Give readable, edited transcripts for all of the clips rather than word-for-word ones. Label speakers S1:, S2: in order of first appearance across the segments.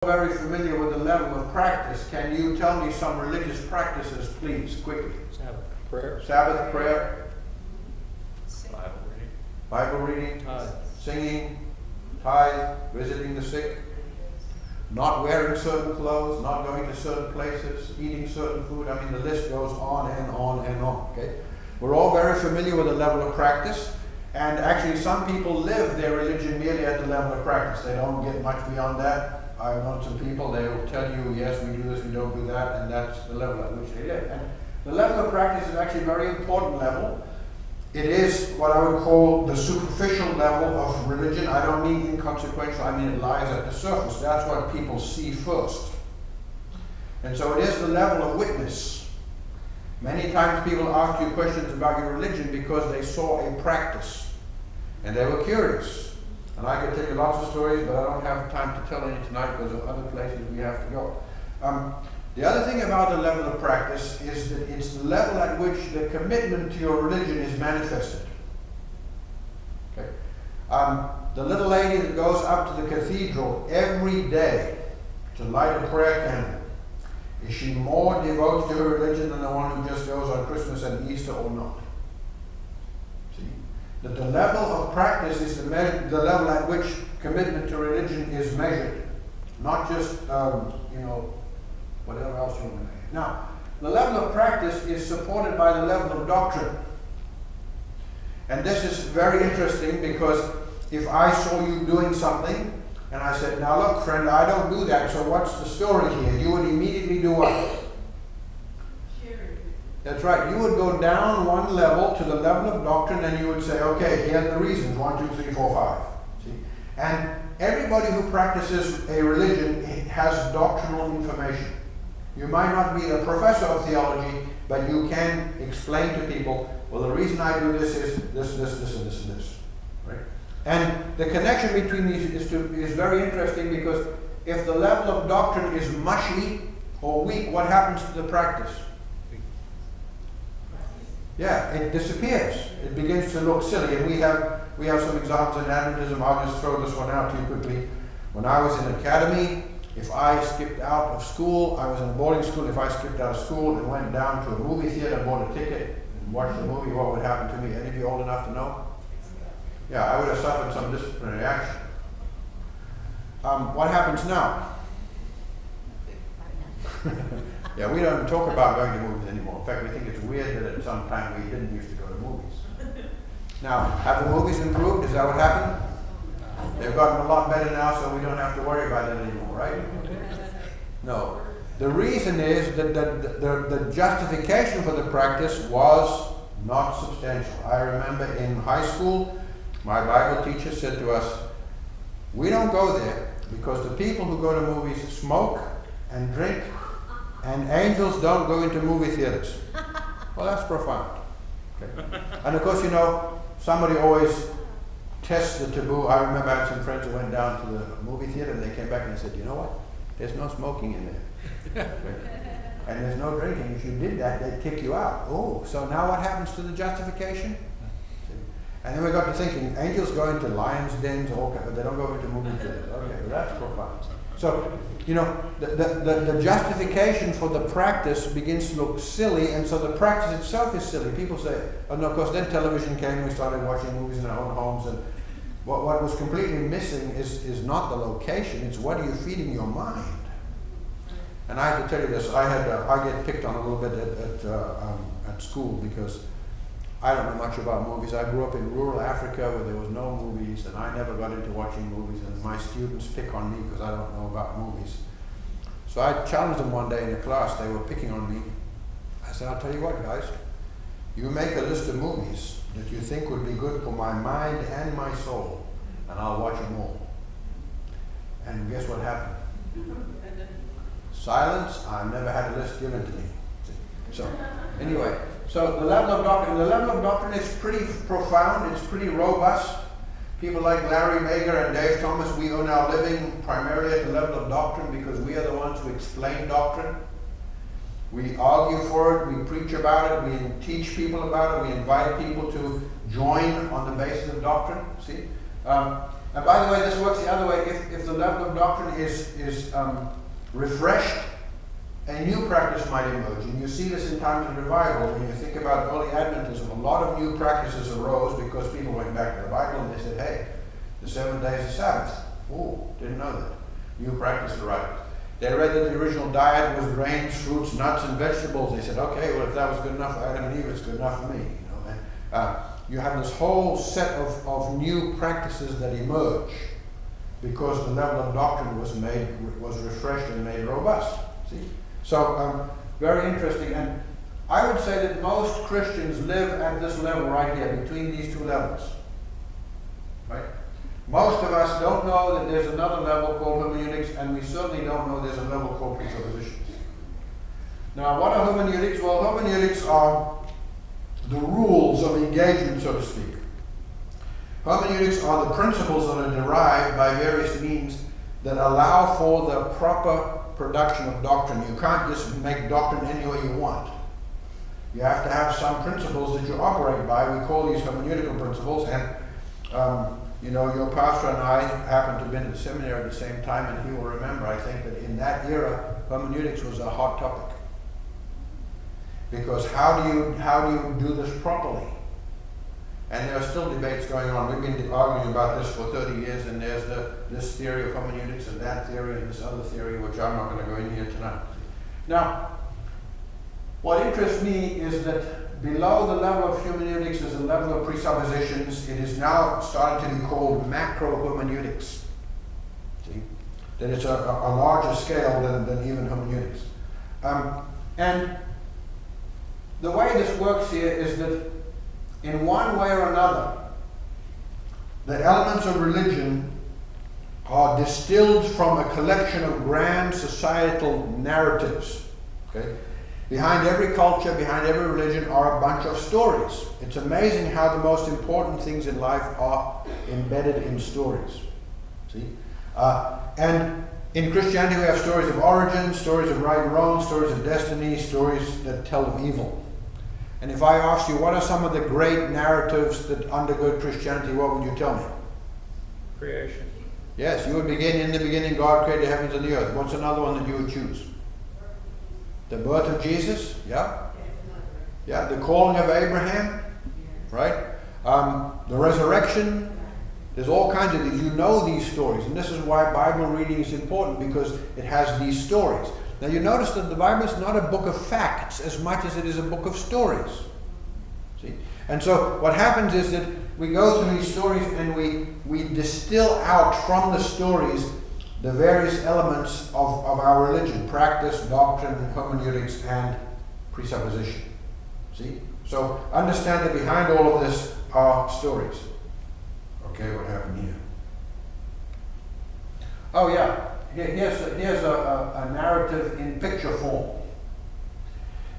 S1: Very familiar with the level of practice. Can you tell me some religious practices, please, quickly?
S2: Sabbath prayer.
S1: Sabbath prayer.
S2: Bible reading.
S1: Bible reading.
S2: Tithe.
S1: Singing. Tithe. Visiting the sick. Not wearing certain clothes. Not going to certain places. Eating certain food. I mean, the list goes on and on and on. Okay? We're all very familiar with the level of practice. And actually, some people live their religion merely at the level of practice. They don't get much beyond that. I've known some people, they will tell you, yes, we do this, we don't do that, and that's the level at which they live. And the level of practice is actually a very important level. It is what I would call the superficial level of religion. I don't mean inconsequential, I mean it lies at the surface. That's what people see first. And so it is the level of witness. Many times people ask you questions about your religion because they saw a practice, and they were curious. And I could tell you lots of stories, but I don't have time to tell any tonight because of other places we have to go. The other thing about the level of practice is that it's the level at which the commitment to your religion is manifested. Okay. The little lady that goes up to the cathedral every day to light a prayer candle, is she more devoted to her religion than the one who just goes on Christmas and Easter or not? That the level of practice is the level at which commitment to religion is measured, not just, whatever else you want to measure. Now, the level of practice is supported by the level of doctrine. And this is very interesting because if I saw you doing something and I said, now look, friend, I don't do that, so what's the story here? You would immediately do what? That's right. You would go down one level to the level of doctrine and you would say, okay, here are the reasons, 1, 2, 3, 4, 5. See? And everybody who practices a religion has doctrinal information. You might not be a professor of theology, but you can explain to people, well, the reason I do this is this, and this. Right? And the connection between these is very interesting because if the level of doctrine is mushy or weak, what happens to the practice? Yeah, it disappears. It begins to look silly. And we have some examples in Adventism. I'll just throw this one out to you quickly. When I was in academy, if I skipped out of school, I was in a boarding school, if I skipped out of school and went down to a movie theater, bought a ticket, and watched the movie, what would happen to me? Any of you old enough to know? Yeah, I would have suffered some disciplinary action. What happens now? Yeah, we don't talk about going to movies anymore. In fact, we think it's weird that at some time we didn't used to go to movies. Now, have the movies improved? Is that what happened? They've gotten a lot better now, so we don't have to worry about it anymore, right? No. The reason is that the justification for the practice was not substantial. I remember in high school, my Bible teacher said to us, we don't go there because the people who go to movies smoke and drink, and angels don't go into movie theaters. Well, that's profound. Okay. And of course, somebody always tests the taboo. I remember I had some friends who went down to the movie theater and they came back and they said, you know what? There's no smoking in there. Okay. And there's no drinking. If you did that, they'd kick you out. Oh, so now what happens to the justification? And then we got to thinking, angels go into lions' dens, but they don't go into movie theaters. Okay, well, that's profound. So, the justification for the practice begins to look silly, and so the practice itself is silly. People say, and of course then television came and we started watching movies in our own homes, and what was completely missing is not the location, it's what are you feeding your mind. And I have to tell you this, I get picked on a little bit at school because I don't know much about movies. I grew up in rural Africa where there was no movies, and I never got into watching movies, and my students pick on me because I don't know about movies. So I challenged them one day in a class. They were picking on me. I said, I'll tell you what, guys. You make a list of movies that you think would be good for my mind and my soul, and I'll watch them all. And guess what happened? Silence. I've never had a list given to me. So, anyway. So the level of doctrine is pretty profound, it's pretty robust. People like Larry Mager and Dave Thomas, we are now living primarily at the level of doctrine because we are the ones who explain doctrine. We argue for it, we preach about it, we teach people about it, we invite people to join on the basis of doctrine. See? And by the way, this works the other way. If the level of doctrine is refreshed, a new practice might emerge. And you see this in times of revival. When you think about early Adventism, a lot of new practices arose because people went back to the Bible and they said, hey, the 7 days of Sabbath. Oh, didn't know that. New practice arose. They read that the original diet was grains, fruits, nuts, and vegetables. They said, okay, well, if that was good enough for Adam and Eve, it's good enough for me. And, you have this whole set of new practices that emerge because the level of doctrine was refreshed and made robust. See? So, very interesting. And I would say that most Christians live at this level right here, between these two levels. Right? Most of us don't know that there's another level called hermeneutics, and we certainly don't know there's a level called presuppositions. Now, what are hermeneutics? Well, hermeneutics are the rules of engagement, so to speak. Hermeneutics are the principles that are derived by various means that allow for the proper production of doctrine. You can't just make doctrine any way you want. You have to have some principles that you operate by. We call these hermeneutical principles, and your pastor and I happened to have been in the seminary at the same time, and he will remember, I think, that in that era, hermeneutics was a hot topic. Because how do you do this properly? And there are still debates going on. We've been arguing about this for 30 years, and there's this theory of hermeneutics and that theory and this other theory, which I'm not going to go in here tonight. Now, what interests me is that below the level of hermeneutics is a level of presuppositions. It is now starting to be called macro-hermeneutics. See? That it's a larger scale than even hermeneutics. And the way this works here is that in one way or another, the elements of religion are distilled from a collection of grand societal narratives. Okay? Behind every culture, behind every religion are a bunch of stories. It's amazing how the most important things in life are embedded in stories. See? And in Christianity we have stories of origin, stories of right and wrong, stories of destiny, stories that tell of evil. And if I asked you, what are some of the great narratives that undergird Christianity, what would you tell me?
S2: Creation.
S1: Yes, you would begin, in the beginning God created the heavens and the earth. What's another one that you would choose? The birth of Jesus, yeah? Yeah, the calling of Abraham, right? The resurrection. There's all kinds of these. You know these stories. And this is why Bible reading is important, because it has these stories. Now you notice that the Bible is not a book of facts as much as it is a book of stories. See? And so what happens is that we go through these stories and we distill out from the stories the various elements of our religion: practice, doctrine, hermeneutics, and presupposition. See? So understand that behind all of this are stories. Okay, what happened here? Oh yeah. Here's a narrative in picture form.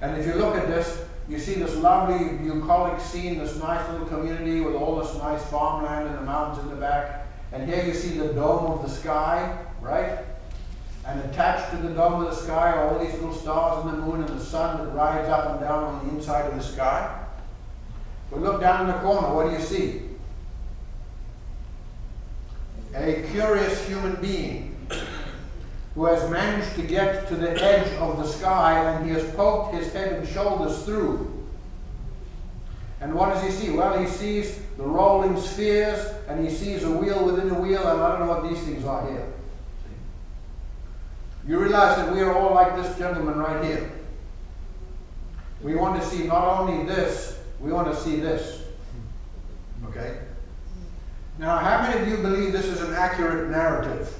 S1: And if you look at this, you see this lovely bucolic scene, this nice little community with all this nice farmland and the mountains in the back. And here you see the dome of the sky, right? And attached to the dome of the sky are all these little stars and the moon and the sun that rides up and down on the inside of the sky. But look down in the corner, what do you see? A curious human being who has managed to get to the edge of the sky, and he has poked his head and shoulders through. And what does he see? Well, he sees the rolling spheres, and he sees a wheel within a wheel, and I don't know what these things are here. You realize that we are all like this gentleman right here. We want to see not only this, we want to see this. Okay? Now, how many of you believe this is an accurate narrative?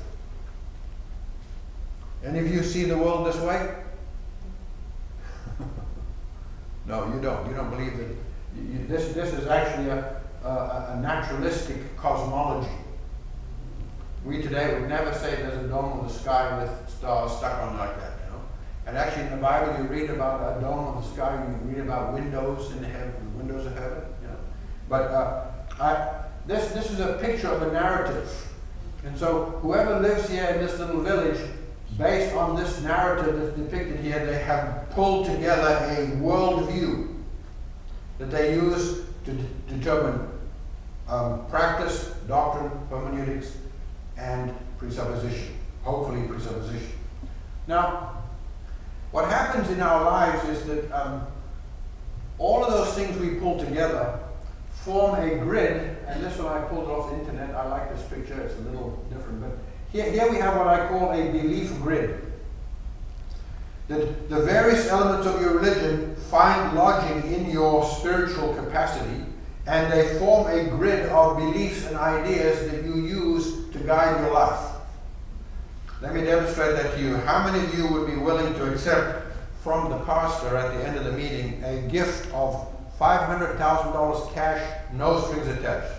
S1: Any of you see the world this way? No, you don't. You don't believe that. This is actually a naturalistic cosmology. We today would never say there's a dome of the sky with stars stuck on like that, you know. And actually in the Bible you read about a dome of the sky, you read about windows in heaven, windows of heaven, you know. But this is a picture of a narrative. And so whoever lives here in this little village, based on this narrative that's depicted here, they have pulled together a worldview that they use to determine practice, doctrine, hermeneutics, and presupposition. Hopefully presupposition. Now, what happens in our lives is that all of those things we pull together form a grid, and this one I pulled it off the internet. I like this picture, it's a little different, but here we have what I call a belief grid. That the various elements of your religion find lodging in your spiritual capacity, and they form a grid of beliefs and ideas that you use to guide your life. Let me demonstrate that to you. How many of you would be willing to accept from the pastor at the end of the meeting a gift of $500,000 cash, no strings attached?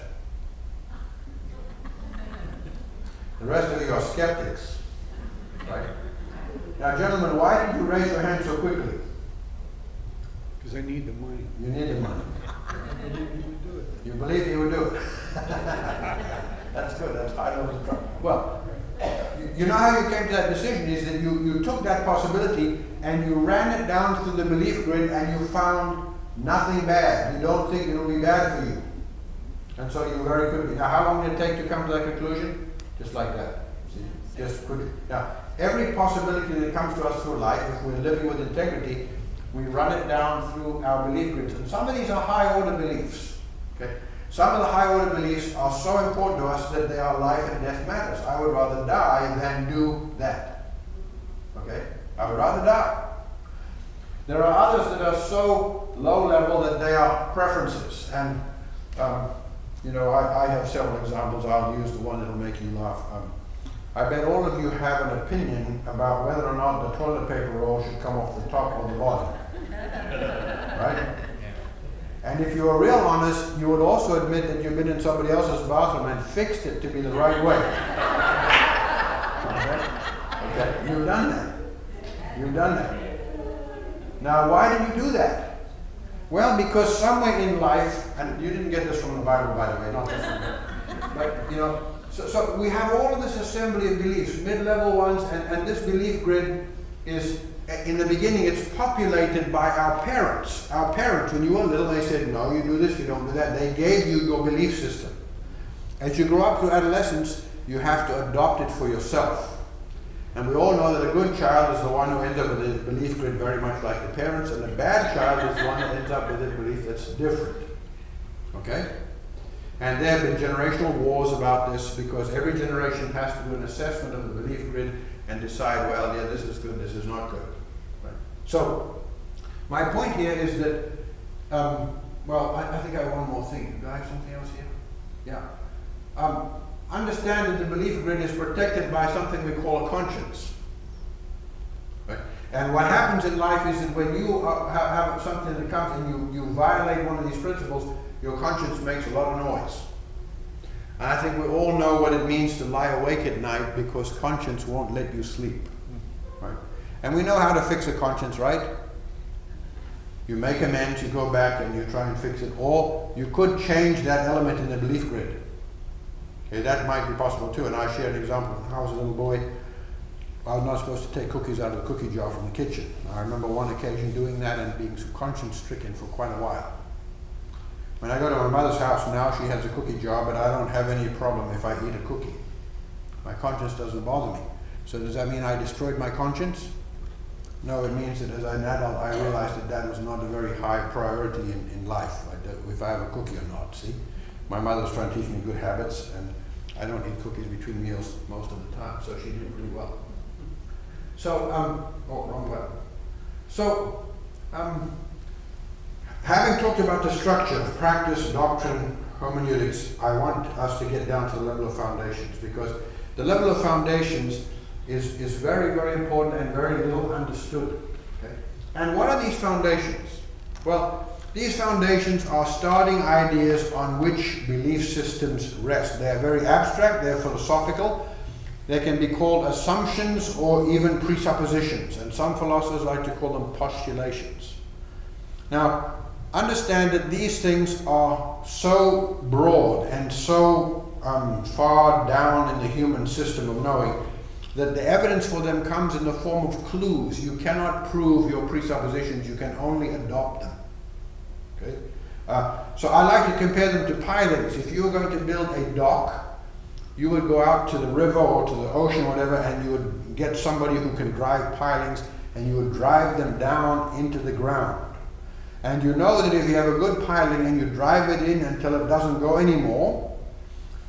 S1: The rest of you are skeptics, right? Now, gentlemen, why did you raise your hand so quickly?
S2: Because I need the money.
S1: You need the money.
S2: I believe you would do it.
S1: You believe he would do it. That's good. That's high level of trouble. Well, you know how you came to that decision is that you took that possibility and you ran it down through the belief grid and you found nothing bad. You don't think it will be bad for you. And so you very quickly. Now, how long did it take to come to that conclusion? Just like that. See? Just quickly. Now, every possibility that comes to us through life, if we're living with integrity, we run it down through our belief grids. And some of these are high order beliefs. Okay? Some of the high order beliefs are so important to us that they are life and death matters. I would rather die than do that. Okay? I would rather die. There are others that are so low level that they are preferences. And, I have several examples. I'll use the one that will make you laugh. I bet all of you have an opinion about whether or not the toilet paper roll should come off the top or the bottom. Right? And if you are real honest, you would also admit that you've been in somebody else's bathroom and fixed it to be the right way. Okay? You've done that. You've done that. Now, why did you do that? Well, because somewhere in life, and you didn't get this from the Bible, by the way, not this one, but so we have all of this assembly of beliefs, mid-level ones, and this belief grid is, in the beginning, it's populated by our parents. Our parents, when you were little, they said, no, you do this, you don't do that. They gave you your belief system. As you grow up through adolescence, you have to adopt it for yourself. And we all know that a good child is the one who ends up with a belief grid very much like the parents, and a bad child is the one that ends up with a belief that's different. Okay? And there have been generational wars about this because every generation has to do an assessment of the belief grid and decide, well, yeah, this is good, this is not good. Right? So, my point here is that, I think I have one more thing. Do I have something else here? Yeah. Understand that the belief grid is protected by something we call a conscience. Right? And what happens in life is that when you have something that comes and you violate one of these principles, your conscience makes a lot of noise. And I think we all know what it means to lie awake at night because conscience won't let you sleep. Right? And we know how to fix a conscience, right? You make amends, you go back and you try and fix it. Or you could change that element in the belief grid. Okay, that might be possible too. And I shared an example. When I was a little boy, I was not supposed to take cookies out of the cookie jar from the kitchen. I remember one occasion doing that and being conscience stricken for quite a while. When I go to my mother's house now, she has a cookie jar, but I don't have any problem if I eat a cookie. My conscience doesn't bother me. So does that mean I destroyed my conscience? No, it means that as an adult I realized that that was not a very high priority in life, if I have a cookie or not, see? My mother was trying to teach me good habits, and I don't eat cookies between meals most of the time, so she did pretty well. So, wrong button. So, having talked about the structure, practice, doctrine, hermeneutics, I want us to get down to the level of foundations, because the level of foundations is very, very important and very little understood. Okay? And what are these foundations? Well, these foundations are starting ideas on which belief systems rest. They are very abstract, they are philosophical. They can be called assumptions or even presuppositions, and some philosophers like to call them postulations. Now, understand that these things are so broad and so far down in the human system of knowing that the evidence for them comes in the form of clues. You cannot prove your presuppositions, you can only adopt them. Okay? So I like to compare them to pilings. If you were going to build a dock, you would go out to the river or to the ocean or whatever, and you would get somebody who can drive pilings, and you would drive them down into the ground. And you know that if you have a good piling and you drive it in until it doesn't go anymore,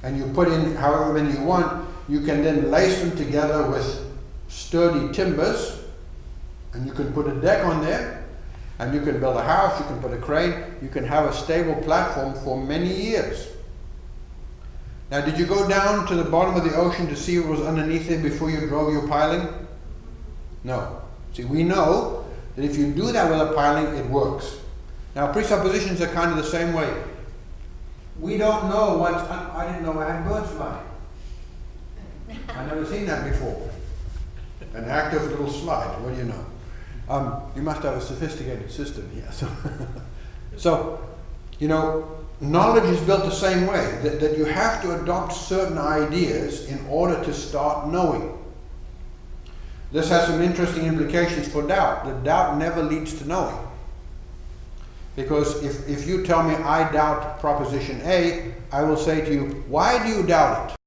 S1: and you put in however many you want, you can then lace them together with sturdy timbers, and you can put a deck on there, and you can build a house, you can put a crane, you can have a stable platform for many years. Now, did you go down to the bottom of the ocean to see what was underneath it before you drove your piling? No. See, we know that if you do that with a piling, it works. Now, presuppositions are kind of the same way. We don't know what's... I didn't know I had birds flying. I've never seen that before. An active little slide, what do you know? You must have a sophisticated system here. So, you know, knowledge is built the same way, that you have to adopt certain ideas in order to start knowing. This has some interesting implications for doubt. The doubt never leads to knowing. Because if you tell me I doubt proposition A, I will say to you, why do you doubt it?